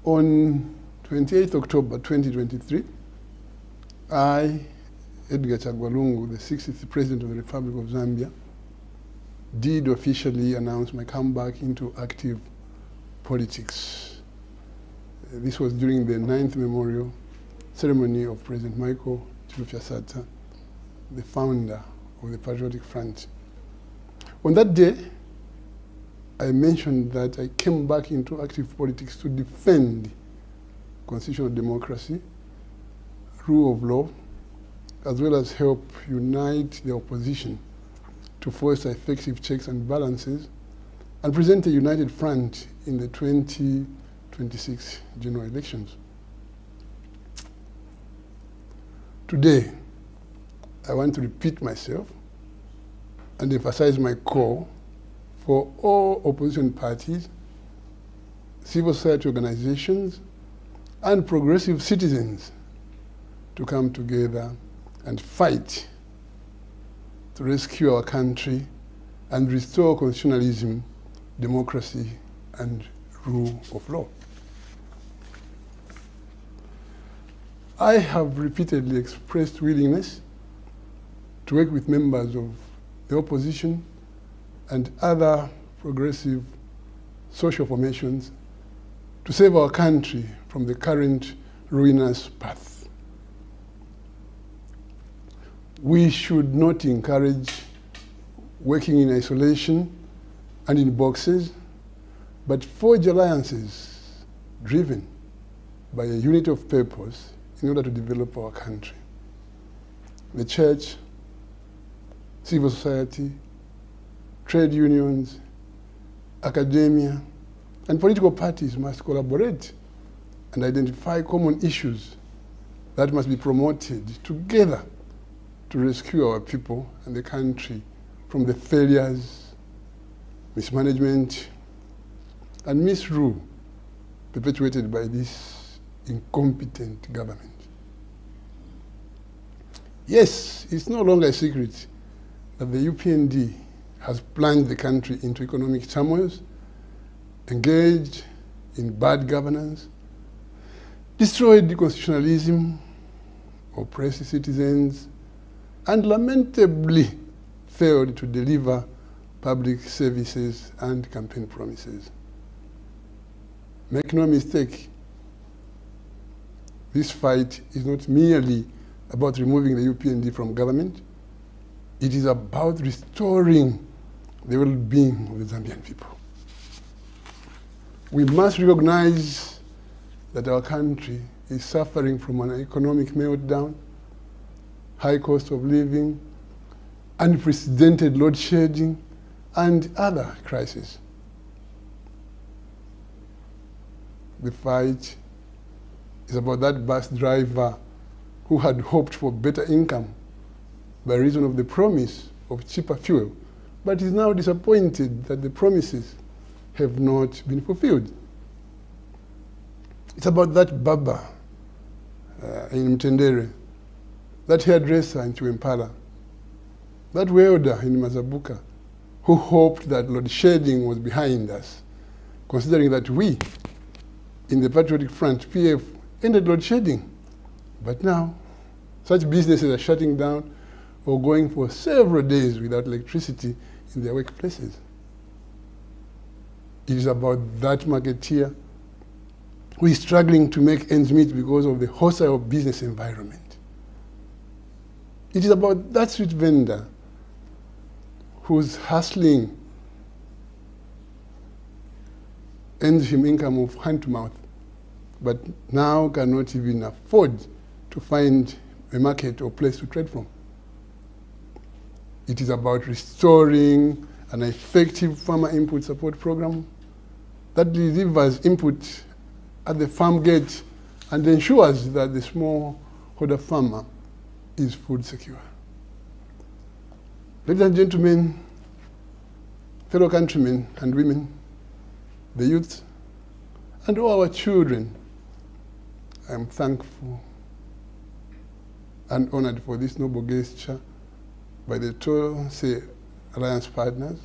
On 28th October 2023, I, Edgar Chagwa Lungu, the 60th President of the Republic of Zambia, did officially announce my comeback into active politics. This was during the 9th memorial ceremony of President Michael Chilufya-Sata, the founder of the Patriotic Front. On that day, I mentioned that I came back into active politics to defend constitutional democracy, rule of law, as well as help unite the opposition to foster effective checks and balances and present a united front in the 2026 general elections. Today, I want to repeat myself and emphasize my call for all opposition parties, civil society organizations, and progressive citizens to come together and fight to rescue our country and restore constitutionalism, democracy, and rule of law. I have repeatedly expressed willingness to work with members of the opposition and other progressive social formations to save our country from the current ruinous path. We should not encourage working in isolation and in boxes, but forge alliances driven by a unity of purpose in order to develop our country. The church, civil society, trade unions, academia, and political parties must collaborate and identify common issues that must be promoted together to rescue our people and the country from the failures, mismanagement, and misrule perpetuated by this incompetent government. Yes, it's no longer a secret that the UPND has plunged the country into economic turmoil, engaged in bad governance, destroyed constitutionalism, oppressed citizens, and lamentably failed to deliver public services and campaign promises. Make no mistake, this fight is not merely about removing the UPND from government. It is about restoring the well-being of the Zambian people. We must recognize that our country is suffering from an economic meltdown, high cost of living, unprecedented load shedding, and other crises. The fight is about that bus driver who had hoped for better income by reason of the promise of cheaper fuel, but is now disappointed that the promises have not been fulfilled. It's about that barber in Mtendere, that hairdresser in Chiwempala, that welder in Mazabuka, who hoped that load shedding was behind us, considering that we, in the Patriotic Front, PF, ended load shedding. But now, such businesses are shutting down or going for several days without electricity in their workplaces. It is about that marketeer who is struggling to make ends meet because of the hostile business environment. It is about that street vendor whose hustling earns him income of hand to mouth, but now cannot even afford to find a market or place to trade from. It is about restoring an effective farmer input support program that delivers input at the farm gate and ensures that the smallholder farmer is food secure. Ladies and gentlemen, fellow countrymen and women, the youth, and all our children, I am thankful and honored for this noble gesture by the Tonse Alliance partners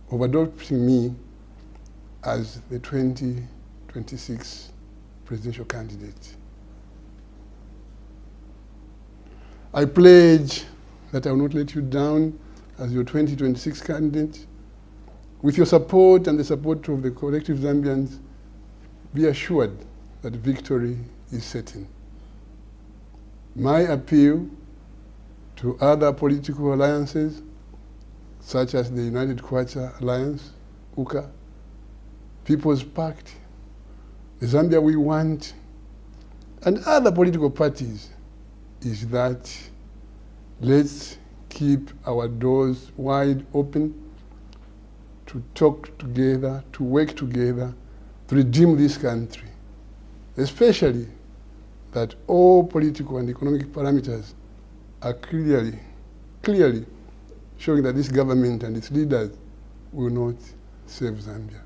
of adopting me as the 2026 2026 presidential candidate. I pledge that I will not let you down as your 2026 candidate. With your support and the support of the collective Zambians, be assured that victory is certain. My appeal to other political alliances, such as the United Kwacha Alliance, UKA, People's Pact, the Zambia We Want, and other political parties, is that let's keep our doors wide open to talk together, to work together, to redeem this country, especially that all political and economic parameters are clearly showing that this government and its leaders will not save Zambia.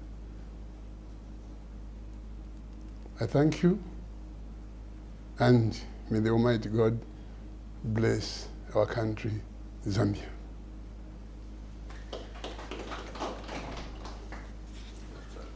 I thank you, and may the Almighty God bless our country, Zambia.